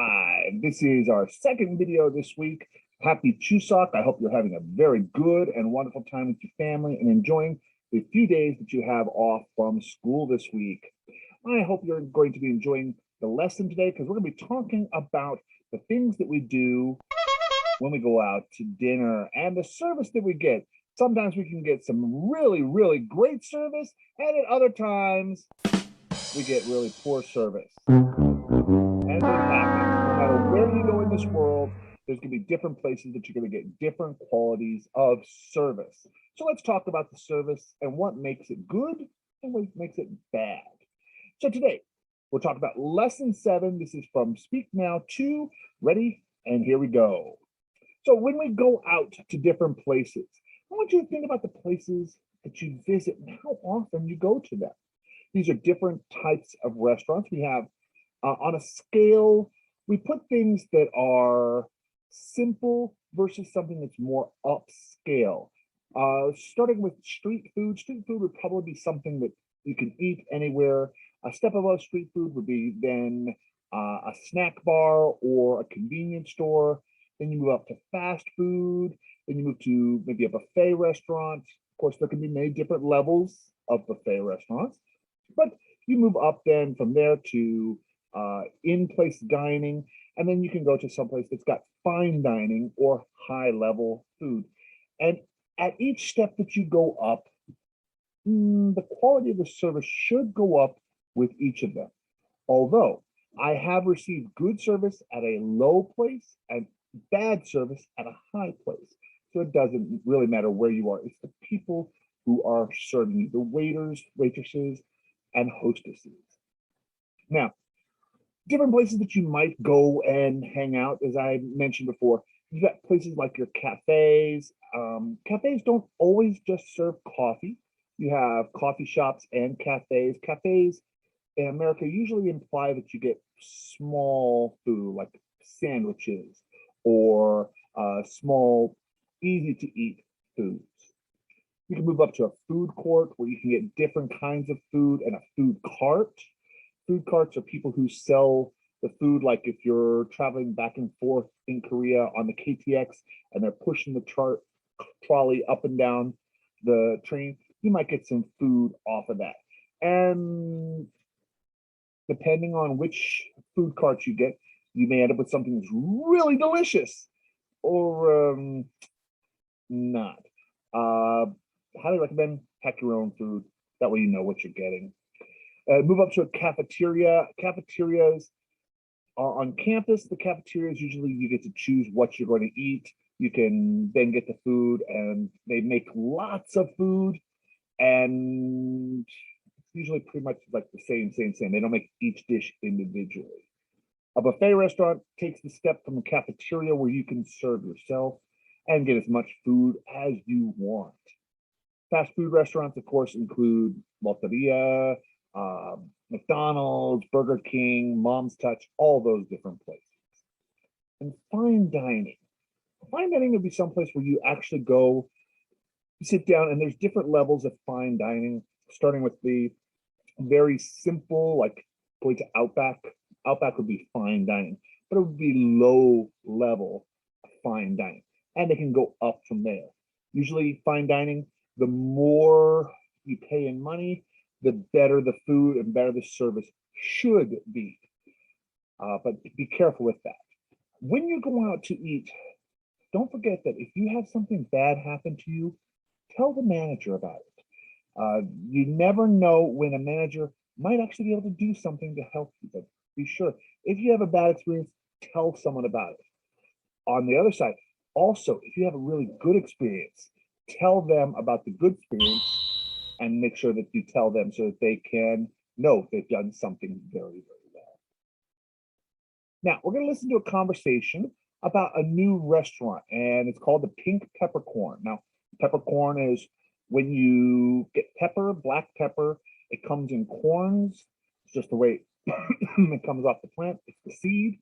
live. This is our second video this week. Happy Chuseok. I hope you're having a very good and wonderful time with your family and enjoying the few days that you have off from school this week. I hope you're going to be enjoying the lesson today because we're going to be talking about the things that we do when we go out to dinner and the service that we get. Sometimes we can get some really, really great service, and at other times we get really poor service. As it happens, no matter where you go in this world, there's going to be different places that you're going to get different qualities of service. So let's talk about the service and what makes it good and what makes it bad. So today, we'll talk about lesson 7. This is from Speak Now 2. Ready? And here we go. So when we go out to different places, I want you to think about the places that you visit and how often you go to them. These are different types of restaurants. We have on a scale, we put things that are simple versus something that's more upscale. Starting with street food would probably be something that you can eat anywhere. A step above street food would be then a snack bar or a convenience store. Then you move up to fast food. Then you move to maybe a buffet restaurant. Of course, there can be many different levels of buffet restaurants, but you move up then from there to in-place dining, and then you can go to someplace that's got fine dining or high-level food. And at each step that you go up, the quality of the service should go up with each of them. Although I have received good service at a low place and bad service at a high place. So it doesn't really matter where you are. It's the people who are serving you, the waiters, waitresses, and hostesses. Now, different places that you might go and hang out, as I mentioned before, you got places like your cafes. Cafes don't always just serve coffee. You have coffee shops and cafes. Cafes in America usually imply that you get small food like sandwiches or small, easy to eat foods. You can move up to a food court where you can get different kinds of food and a food cart. Food carts are people who sell the food, like if you're traveling back and forth in Korea on the KTX and they're pushing the trolley up and down the train, you might get some food off of that. And depending on which food cart you get, you may end up with something that's really delicious or not. Highly recommend pack your own food. That way you know what you're getting. Move up to a cafeteria. Cafeterias are on campus. The cafeterias, usually you get to choose what you're going to eat. You can then get the food, and they make lots of food, and it's usually pretty much like the same. They don't make each dish individually. A buffet restaurant takes the step from the cafeteria where you can serve yourself and get as much food as you want. Fast food restaurants, of course, include Loteria, McDonald's, Burger King, Mom's Touch, all those different places. And fine dining. Fine dining would be someplace where you actually go, you sit down, and there's different levels of fine dining, starting with the very simple, like going to Outback. Outback would be fine dining, but it would be low level fine dining. And they can go up from there. Usually fine dining, the more you pay in money, the better the food and better the service should be. But be careful with that. When you go out to eat, don't forget that if you have something bad happen to you, tell the manager about it. You never know when a manager might actually be able to do something to help you, but be sure, if you have a bad experience, tell someone about it. On the other side, also, if you have a really good experience, tell them about the good experience and make sure that you tell them so that they can know they've done something very, very well. Now, we're going to listen to a conversation about a new restaurant, and it's called the Pink Peppercorn. Now, peppercorn is when you get pepper, black pepper, it comes in corns. It's just the way it comes off the plant. It's the seed,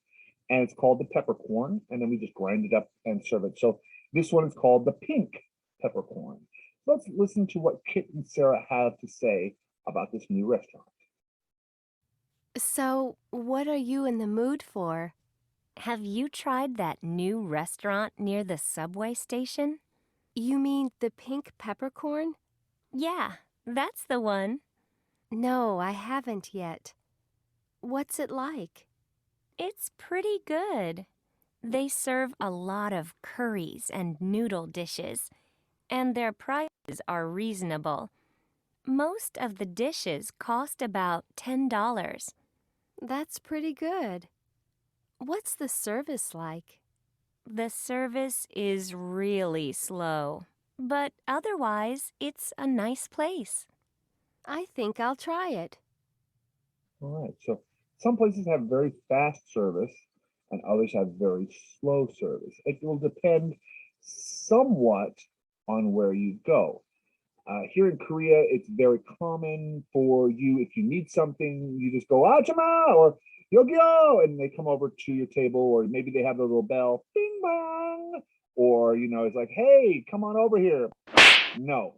and it's called the peppercorn, and then we just grind it up and serve it. So this one is called the Pink Peppercorn. Let's listen to what Kit and Sarah have to say about this new restaurant. So, what are you in the mood for? Have you tried that new restaurant near the subway station? You mean the pink peppercorn? Yeah, that's the one. No, I haven't yet. What's it like? It's pretty good. They serve a lot of curries and noodle dishes, and their prices are reasonable. Most of the dishes cost about $10. That's pretty good. What's the service like? The service is really slow, but otherwise, it's a nice place. I think I'll try it. All right. So some places have very fast service and others have very slow service. It will depend somewhat on where you go. Here in Korea, it's very common for you, if you need something, you just go, Ajima or Yogyo, and they come over to your table, or maybe they have a little bell, bing bong, or, it's like, hey, come on over here. No.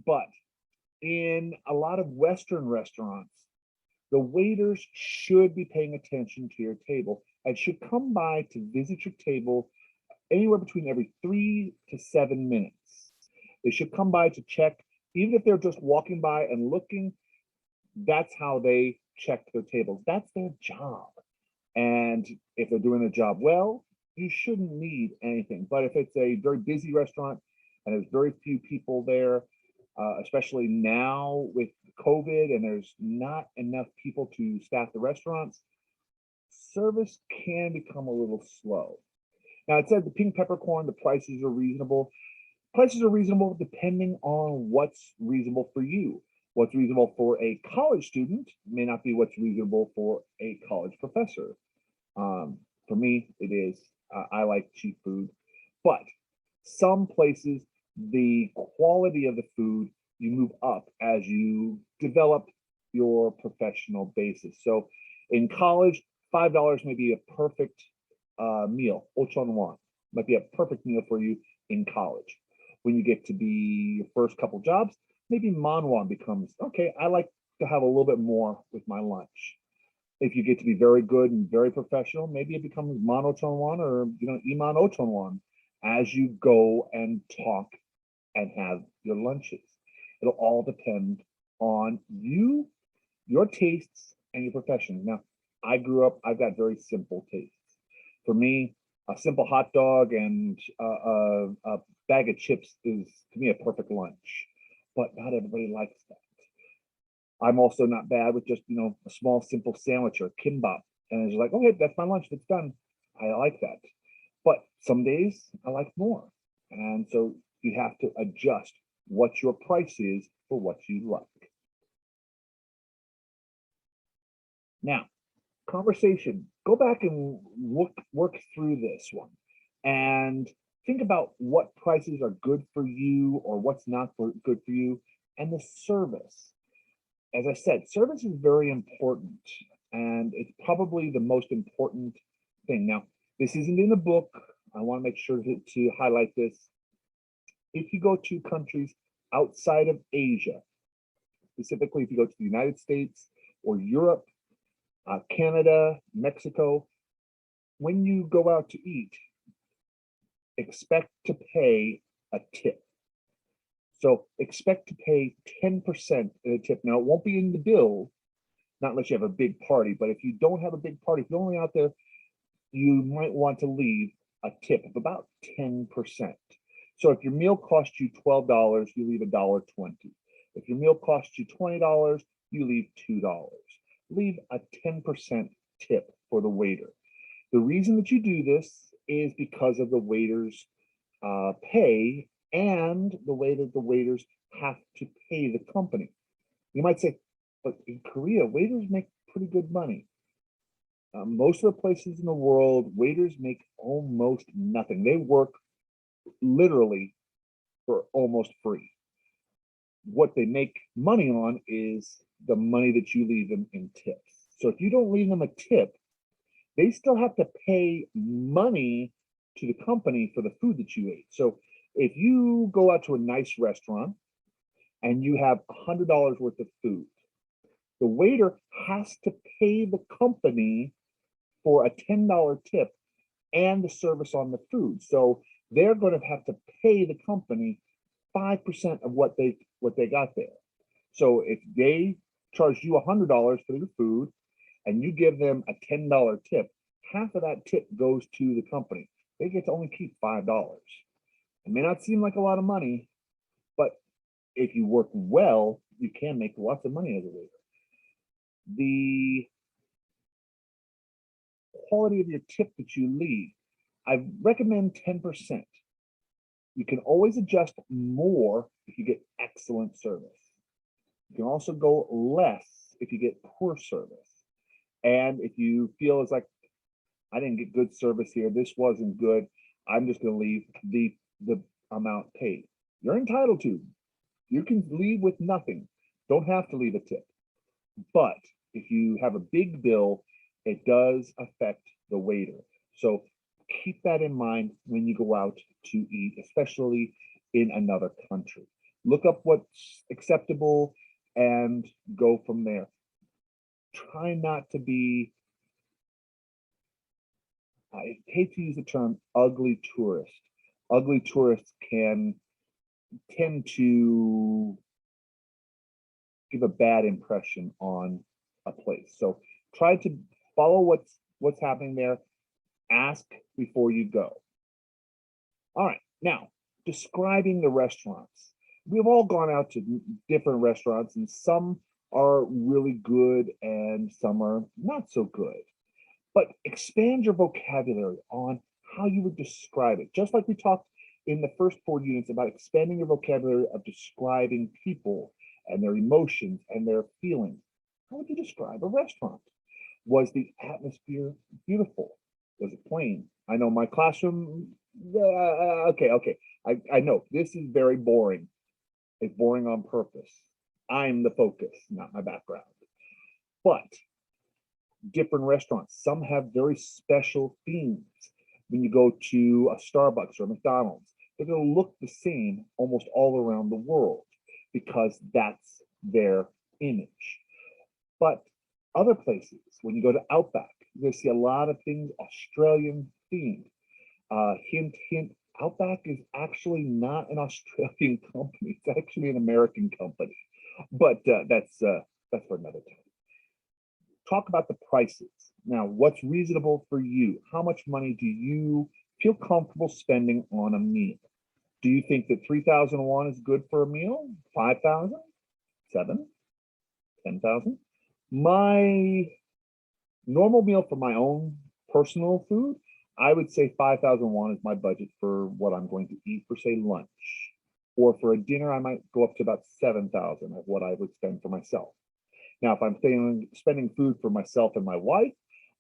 But in a lot of Western restaurants, the waiters should be paying attention to your table and should come by to visit your table anywhere between every 3 to 7 minutes. They should come by to check, even if they're just walking by and looking, that's how they check their tables. That's their job. And if they're doing the job well, you shouldn't need anything. But if it's a very busy restaurant and there's very few people there, especially now with COVID and there's not enough people to staff the restaurants, service can become a little slow. Now, it said the pink peppercorn, the prices are reasonable. Prices are reasonable depending on what's reasonable for you. What's reasonable for a college student may not be what's reasonable for a college professor. For me, it is. I like cheap food, but some places, the quality of the food, you move up as you develop your professional basis. So in college, $5 may be a perfect meal. Ochonwan might be a perfect meal for you in college. When you get to be your first couple jobs, maybe manwan becomes okay. I like to have a little bit more with my lunch. If you get to be very good and very professional, maybe it becomes monotone or iman otonwan as you go and talk and have your lunches. It'll all depend on you, your tastes, and your profession. Now, I've got very simple tastes. For me, a simple hot dog and a bag of chips is, to me, a perfect lunch. But not everybody likes that. I'm also not bad with just, a small, simple sandwich or kimbap. And it's like, okay, that's my lunch. That's done. I like that. But some days I like more. And so you have to adjust what your price is for what you like. Now, conversation, go back and work through this one and think about what prices are good for you or what's not good for you, and the service. As I said, service is very important and it's probably the most important thing. Now, this isn't in the book. I want to make sure to highlight this. If you go to countries outside of Asia, specifically if you go to the United States or Europe, Canada, Mexico, when you go out to eat, expect to pay a tip. So expect to pay 10% in a tip. Now, it won't be in the bill, not unless you have a big party, but if you don't have a big party, if you're only out there, you might want to leave a tip of about 10%. So if your meal costs you $12, you leave $1.20. If your meal costs you $20, you leave $2. Leave a 10% tip for the waiter. The reason that you do this is because of the waiter's pay and the way that the waiters have to pay the company. You might say, but in Korea, waiters make pretty good money. Most of the places in the world, waiters make almost nothing. They work literally for almost free. What they make money on is the money that you leave them in tips. So if you don't leave them a tip, they still have to pay money to the company for the food that you ate. So if you go out to a nice restaurant and you have $100 worth of food, the waiter has to pay the company for a $10 tip and the service on the food. So they're going to have to pay the company 5% of what they got there. So if they charge you $100 for the food and you give them a $10 tip, half of that tip goes to the company. They get to only keep $5. It may not seem like a lot of money, but if you work well, you can make lots of money as a waiter. The quality of your tip that you leave, I recommend 10%. You can always adjust more if you get excellent service. You can also go less if you get poor service. And if you feel it's like, I didn't get good service here, this wasn't good, I'm just going to leave the amount paid. You're entitled to. You can leave with nothing. Don't have to leave a tip. But if you have a big bill, it does affect the waiter. So keep that in mind when you go out to eat, especially in another country. Look up what's acceptable and go from there. Try not to be, I hate to use the term ugly tourist. Ugly tourists can tend to give a bad impression on a place. So try to follow what's happening there. Ask before you go. All right, now describing the restaurants. We've all gone out to different restaurants, and some are really good and some are not so good. But expand your vocabulary on how you would describe it. Just like we talked in the first 4 units about expanding your vocabulary of describing people and their emotions and their feelings. How would you describe a restaurant? Was the atmosphere beautiful? Was it plain? I know my classroom, okay. I know this is very boring. It's boring on purpose. I'm the focus, not my background. But different restaurants, some have very special themes. When you go to a Starbucks or a McDonald's, they're going to look the same almost all around the world because that's their image. But other places, when you go to Outback, you're going to see a lot of things Australian themed. Hint, hint, Outback is actually not an Australian company. It's actually an American company. But that's for another time. Talk about the prices. Now, what's reasonable for you? How much money do you feel comfortable spending on a meal? Do you think that 3,001 is good for a meal? 5,000? 7? 10,000? My normal meal for my own personal food, I would say 5,001 is my budget for what I'm going to eat for, say, lunch. Or for a dinner, I might go up to about 7,000 of what I would spend for myself. Now, if I'm spending food for myself and my wife,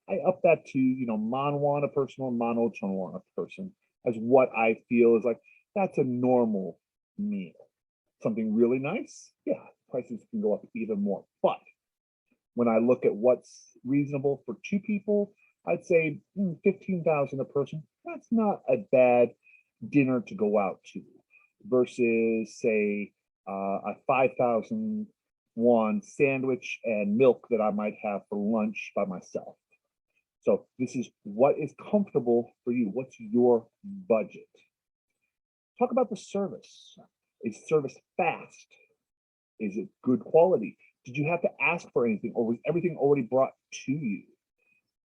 I up that to, Manwan a person or Mano Chonwan a person as what I feel is like, that's a normal meal. Something really nice, yeah, prices can go up even more. But when I look at what's reasonable for 2 people, I'd say 15,000 a person. That's not a bad dinner to go out to versus say a 5,001 sandwich and milk that I might have for lunch by myself. So this is what is comfortable for you. What's your budget? Talk about the service. Is service fast? Is it good quality? Did you have to ask for anything, or was everything already brought to you?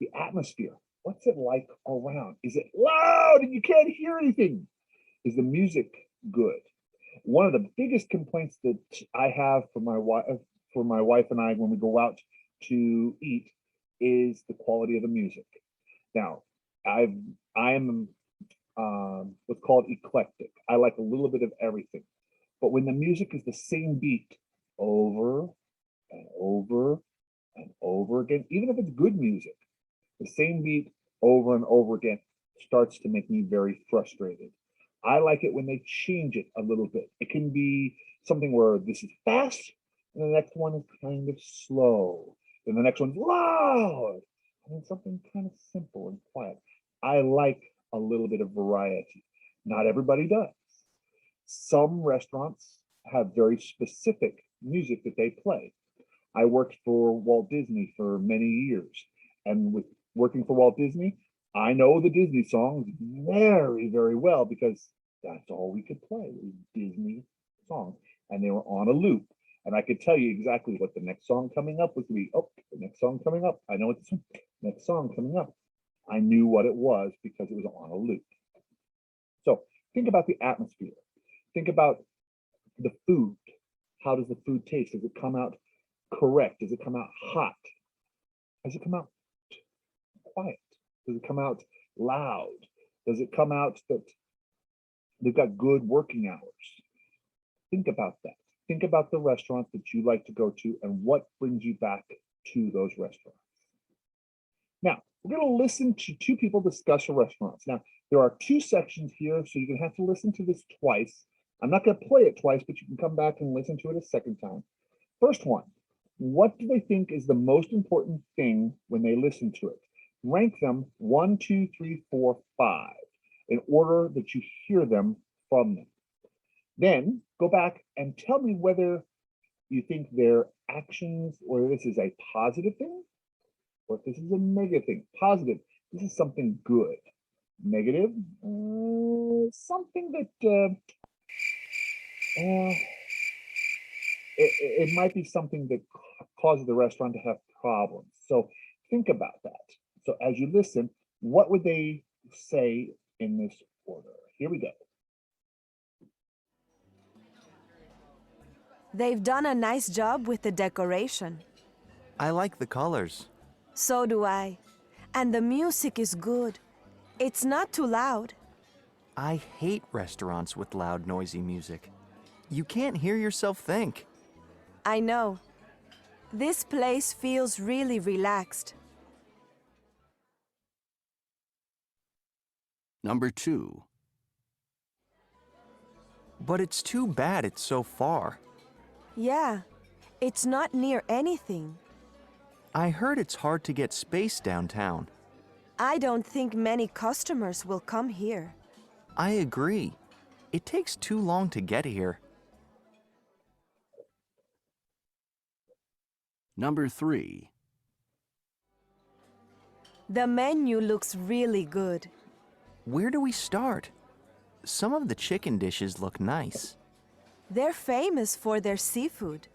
The atmosphere. What's it like around? Is it loud and you can't hear anything? Is the music good? One of the biggest complaints that I have for my wife and I when we go out to eat is the quality of the music. Now, I am what's called eclectic. I like a little bit of everything, but when the music is the same beat over and over and over again, even if it's good music, the same beat over and over again starts to make me very frustrated. I like it when they change it a little bit. It can be something where this is fast and the next one is kind of slow. And the next one's loud. And then something kind of simple and quiet. I like a little bit of variety. Not everybody does. Some restaurants have very specific music that they play. I worked for Walt Disney for many years. And with working for Walt Disney, I know the Disney songs very, very well because that's all we could play was Disney songs. And they were on a loop. And I could tell you exactly what the next song coming up was going to be. Oh, the next song coming up. I know what the next song coming up. I knew what it was because it was on a loop. So think about the atmosphere. Think about the food. How does the food taste? Does it come out correct? Does it come out hot? Does it come out quiet? Does it come out loud? Does it come out that they've got good working hours? Think about that. Think about the restaurants that you like to go to and what brings you back to those restaurants. Now, we're going to listen to two people discuss the restaurants. Now, there are two sections here, so you're going to have to listen to this twice. I'm not going to play it twice, but you can come back and listen to it a second time. First one, what do they think is the most important thing when they listen to it? Rank them 1, 2, 3, 4, 5 in order that you hear them from them. Then go back and tell me whether you think their actions, or this is a positive thing, or if this is a negative thing. Positive, this is something good. Negative, something that it might be something that causes the restaurant to have problems. So think about that. So as you listen, what would they say in this order? Here we go. They've done a nice job with the decoration. I like the colors. So do I. And the music is good. It's not too loud. I hate restaurants with loud, noisy music. You can't hear yourself think. I know. This place feels really relaxed. Number 2. But it's too bad it's so far. Yeah, it's not near anything. I heard it's hard to get space downtown. I don't think many customers will come here. I agree. It takes too long to get here. Number 3. The menu looks really good. Where do we start? Some of the chicken dishes look nice. They're famous for their seafood.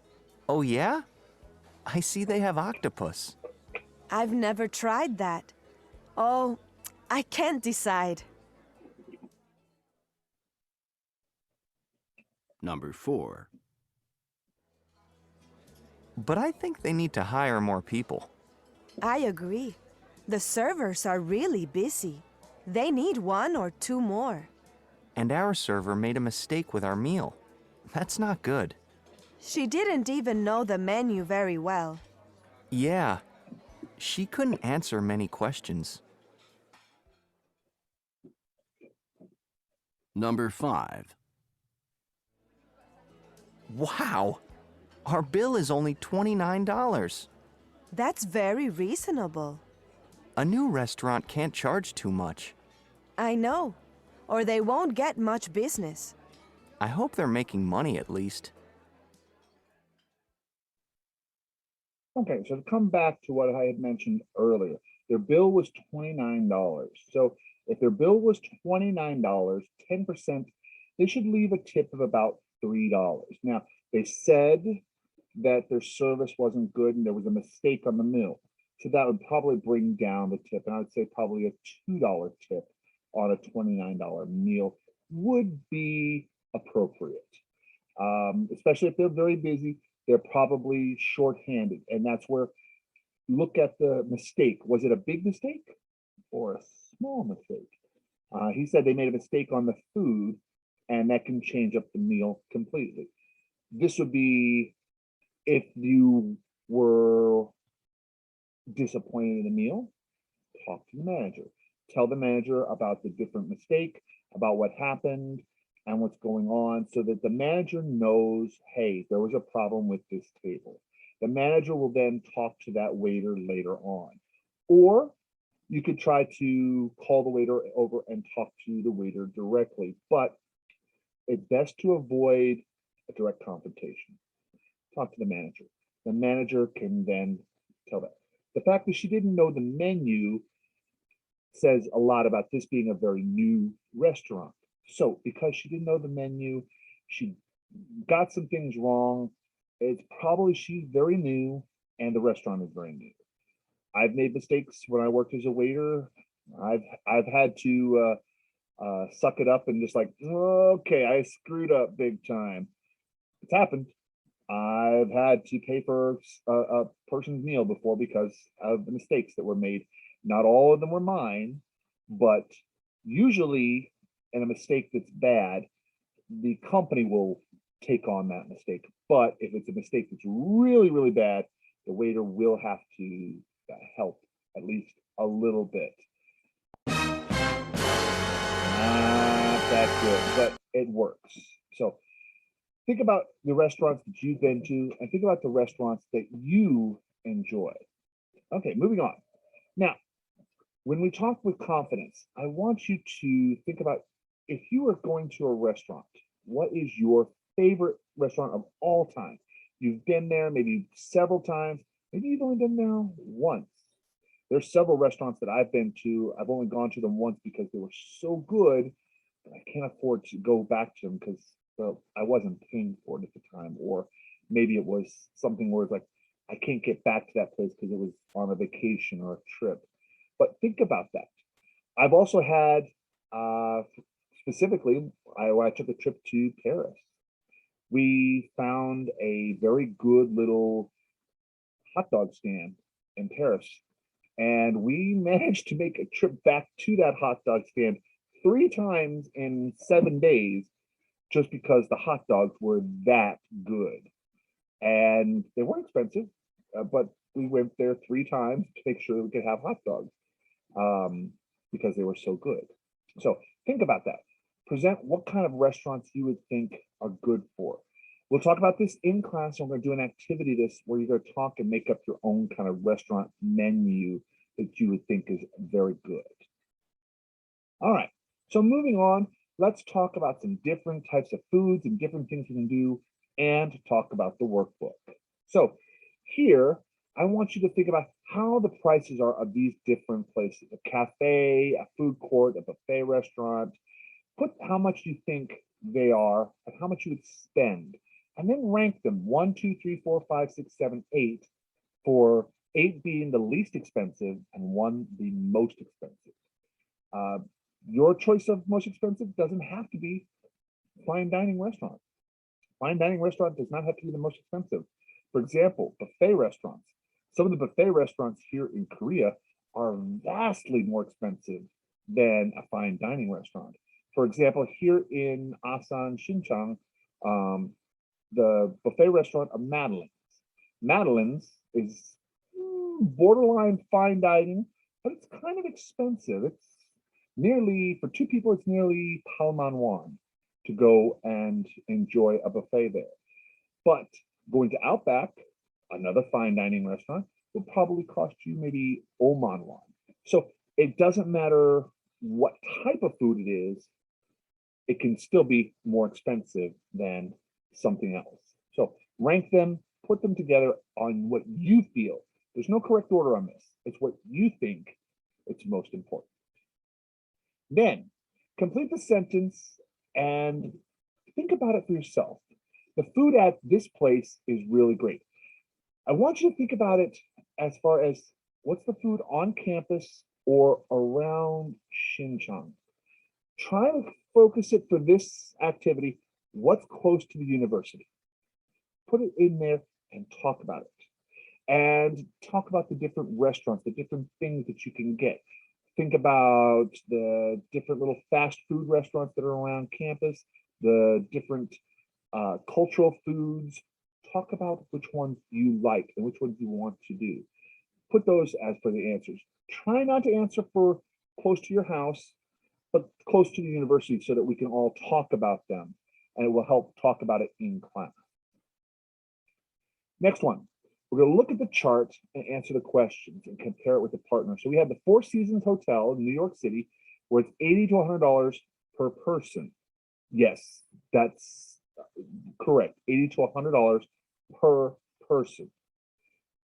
Oh yeah? I see they have octopus. I've never tried that. Oh, I can't decide. Number 4. But I think they need to hire more people. I agree. The servers are really busy. They need 1 or 2 more. And our server made a mistake with our meal. That's not good. She didn't even know the menu very well. Yeah. She couldn't answer many questions. Number 5. Wow! Our bill is only $29. That's very reasonable. A new restaurant can't charge too much. I know, or they won't get much business. I hope they're making money at least. Okay, so to come back to what I had mentioned earlier, their bill was $29. So if their bill was $29, 10%, they should leave a tip of about $3. Now, they said that their service wasn't good and there was a mistake on the meal. So that would probably bring down the tip. And I would say probably a $2 tip on a $29 meal would be appropriate. Especially if they're very busy, they're probably shorthanded. And that's where, look at the mistake. Was it a big mistake or a small mistake? He said they made a mistake on the food and that can change up the meal completely. This would be if you were disappointed in the meal, talk to the manager. Tell the manager about the different mistake, about what happened and what's going on so that the manager knows, hey, there was a problem with this table. The manager will then talk to that waiter later on. Or you could try to call the waiter over and talk to the waiter directly, but it's best to avoid a direct confrontation. Talk to the manager. The manager can then tell that. The fact that she didn't know the menu says a lot about this being a very new restaurant. So because she didn't know the menu, she got some things wrong. It's probably she's very new and the restaurant is very new. I've made mistakes when I worked as a waiter. I've had to suck it up and just like, okay, I screwed up big time. It's happened. I've had to pay for a person's meal before because of the mistakes that were made. Not all of them were mine, but usually in a mistake that's bad, the company will take on that mistake. But if it's a mistake that's really, really bad, the waiter will have to help at least a little bit. Not that good, but it works. So think about the restaurants that you've been to and think about the restaurants that you enjoy. Okay, moving on. Now, when we talk with confidence, I want you to think about if you are going to a restaurant, what is your favorite restaurant of all time? You've been there maybe several times, maybe you've only been there once. There's several restaurants that I've been to. I've only gone to them once because they were so good that I can't afford to go back to them because I wasn't paying for it at the time, or maybe it was something where it's like I can't get back to that place because it was on a vacation or a trip. But think about that. I've also had specifically when I took a trip to Paris. We found a very good little hot dog stand in Paris, and we managed to make a trip back to that hot dog stand 3 times in 7 days just because the hot dogs were that good. And they weren't expensive, but we went there 3 times to make sure we could have hot dogs because they were so good. So think about that. Present what kind of restaurants you would think are good for. We'll talk about this in class, and we're going to do an activity this where you're going to talk and make up your own kind of restaurant menu that you would think is very good. All right, so moving on, let's talk about some different types of foods and different things you can do and talk about the workbook. So here, I want you to think about how the prices are of these different places, a cafe, a food court, a buffet restaurant. Put how much you think they are and how much you would spend, and then rank them 1, 2, 3, 4, 5, 6, 7, 8, for 8 being the least expensive and 1 the most expensive. Your choice of most expensive doesn't have to be fine dining restaurant. Fine dining restaurant does not have to be the most expensive. For example, buffet restaurants. Some of the buffet restaurants here in Korea are vastly more expensive than a fine dining restaurant. For example, here in Asan, Shinchang, the buffet restaurant of Madeline's. Madeline's is borderline fine dining, but it's kind of expensive. It's nearly, for 2 people, it's nearly Palman Won to go and enjoy a buffet there. But going to Outback, another fine dining restaurant, will probably cost you maybe Oman Won. So it doesn't matter what type of food it is, it can still be more expensive than something else. So rank them, put them together on what you feel. There's no correct order on this. It's what you think it's most important. Then complete the sentence and think about it for yourself. The food at this place is really great. I want you to think about it as far as what's the food on campus or around Xinjiang. Try to focus it for this activity. What's close to the university? Put it in there and talk about it. And talk about the different restaurants, the different things that you can get. Think about the different little fast food restaurants that are around campus, the different cultural foods. Talk about which ones you like and which ones you want to do. Put those as for the answers. Try not to answer for close to your house, but close to the university so that we can all talk about them, and it will help talk about it in class. Next one, we're going to look at the chart and answer the questions and compare it with the partner. So we have the Four Seasons Hotel in New York City, where it's $80 to $100 per person. Yes, that's correct, $80 to $100 per person.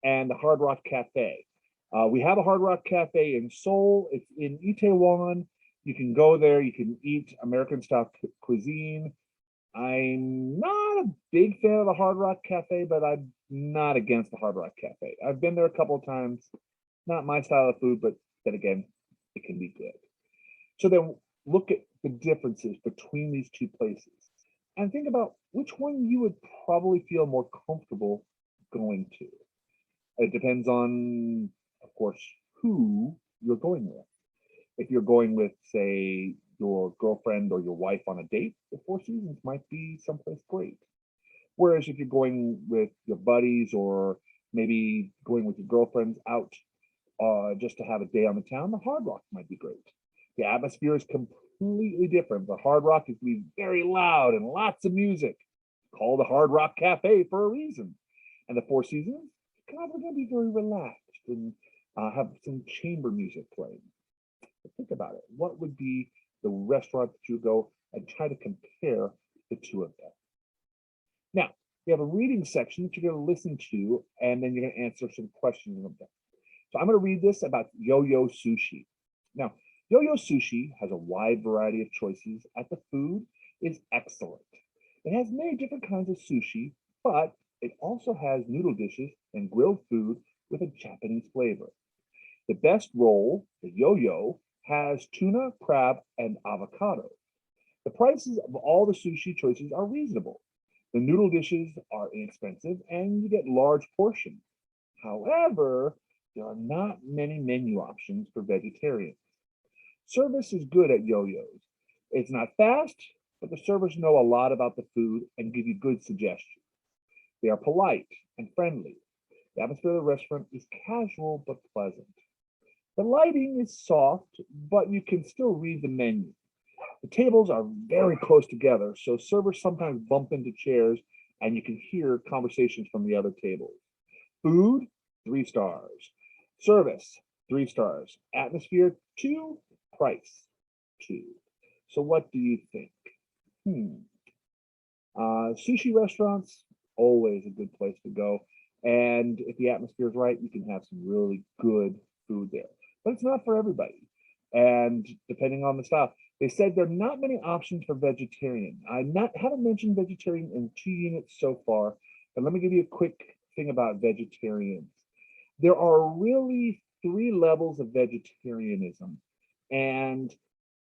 And the Hard Rock Cafe. We have a Hard Rock Cafe in Seoul. It's in Itaewon. You can go there. You can eat American style cuisine. I'm not a big fan of the Hard Rock Cafe, but I'm not against the Hard Rock Cafe. I've been there a couple of times. Not my style of food, but then again, it can be good. So then look at the differences between these two places and think about which one you would probably feel more comfortable going to. It depends on, of course, who you're going with. If you're going with, say, your girlfriend or your wife on a date, the Four Seasons might be someplace great. Whereas if you're going with your buddies or maybe going with your girlfriends out just to have a day on the town, the Hard Rock might be great. The atmosphere is completely different. The Hard Rock is going to be very loud and lots of music. Called the Hard Rock Cafe for a reason. And the Four Seasons, probably going to be very relaxed and have some chamber music playing. But think about it. What would be the restaurant that you go and try to compare the two of them? Now, we have a reading section that you're going to listen to, and then you're going to answer some questions of them. So I'm going to read this about Yo-Yo Sushi. Now, Yo-Yo Sushi has a wide variety of choices, and the food is excellent. It has many different kinds of sushi, but it also has noodle dishes and grilled food with a Japanese flavor. The best roll, the Yo-Yo, has tuna, crab, and avocado. The prices of all the sushi choices are reasonable. The noodle dishes are inexpensive and you get large portions. However, there are not many menu options for vegetarians. Service is good at Yo-Yo's. It's not fast, but the servers know a lot about the food and give you good suggestions. They are polite and friendly. The atmosphere of the restaurant is casual but pleasant. The lighting is soft, but you can still read the menu. The tables are very close together, so servers sometimes bump into chairs and you can hear conversations from the other tables. Food, 3 stars. Service, 3 stars. Atmosphere, 2. Price, 2. So what do you think? Sushi restaurants, always a good place to go. And if the atmosphere is right, you can have some really good food there. But it's not for everybody. And depending on the style, they said there are not many options for vegetarian. I haven't mentioned vegetarian in 2 units so far, but let me give you a quick thing about vegetarians. There are really 3 levels of vegetarianism. And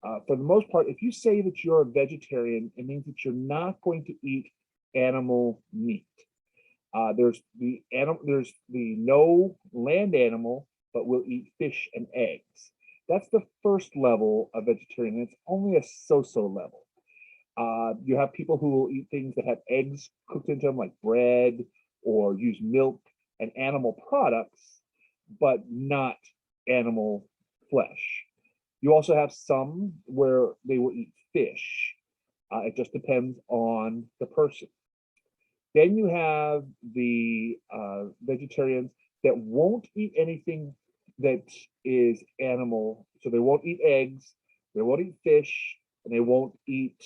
for the most part, if you say that you're a vegetarian, it means that you're not going to eat animal meat. There's the no land animal, but will eat fish and eggs. That's the first level of vegetarian. It's only a so-so level. You have people who will eat things that have eggs cooked into them, like bread, or use milk and animal products, but not animal flesh. You also have some where they will eat fish. It just depends on the person. Then you have the vegetarians that won't eat anything that is animal. So they won't eat eggs, they won't eat fish, and they won't eat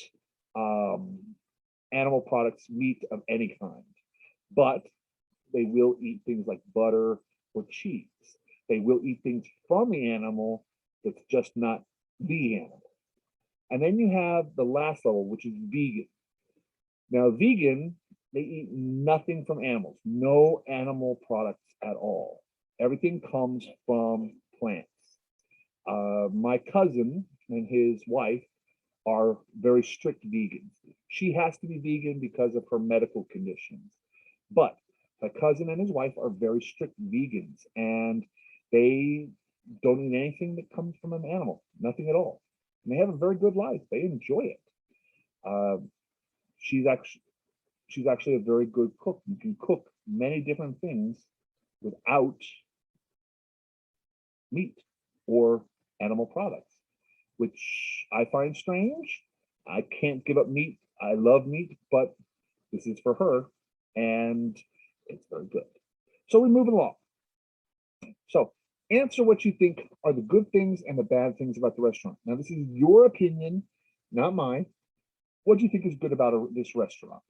animal products, meat of any kind. But they will eat things like butter or cheese. They will eat things from the animal that's just not the animal. And then you have the last level, which is vegan. Now, vegan, they eat nothing from animals, no animal products at all. Everything comes from plants. My cousin and his wife are very strict vegans. She has to be vegan because of her medical conditions. But my cousin and his wife are very strict vegans, and they don't eat anything that comes from an animal, nothing at all. And they have a very good life. They enjoy it. She's actually a very good cook. You can cook many different things without meat or animal products, which I find strange. I can't give up meat. I love meat, but this is for her, and it's very good. So we're moving along. So answer what you think are the good things and the bad things about the restaurant. Now, this is your opinion, not mine. What do you think is good about this restaurant?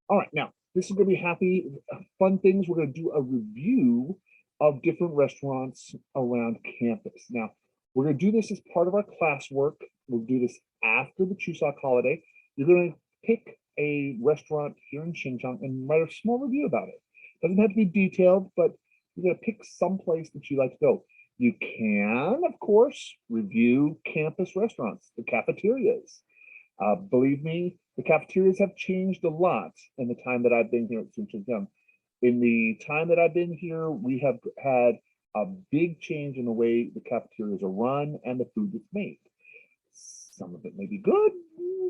All right, now this is going to be fun things. We're going to do a review of different restaurants around campus. Now, we're going to do this as part of our classwork. We'll do this after the Chuseok holiday. You're going to pick a restaurant here in Xinjiang and write a small review about it. Doesn't have to be detailed, but you're going to pick some place that you like to go. You can, of course, review campus restaurants, the cafeterias. Believe me, the cafeterias have changed a lot in the time that I've been here at Xinjiang. In the time that I've been here, we have had a big change in the way the cafeterias are run and the food that's made. Some of it may be good,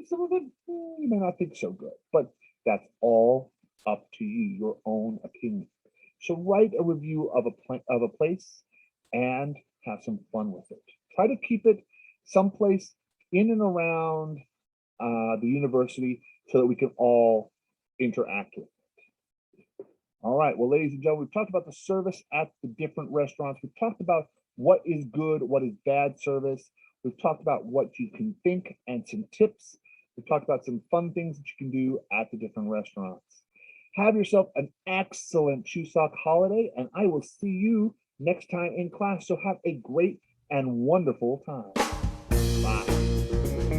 some of it you may not think so good, but that's all up to you, your own opinion. So write a review of a place and have some fun with it. Try to keep it someplace in and around the university so that we can all interact with it. All right, well, ladies and gentlemen, we've talked about the service at the different restaurants. We've talked about what is good, what is bad service. We've talked about what you can think and some tips. We've talked about some fun things that you can do at the different restaurants. Have yourself an excellent Chuseok holiday, and I will see you next time in class. So have a great and wonderful time. Bye.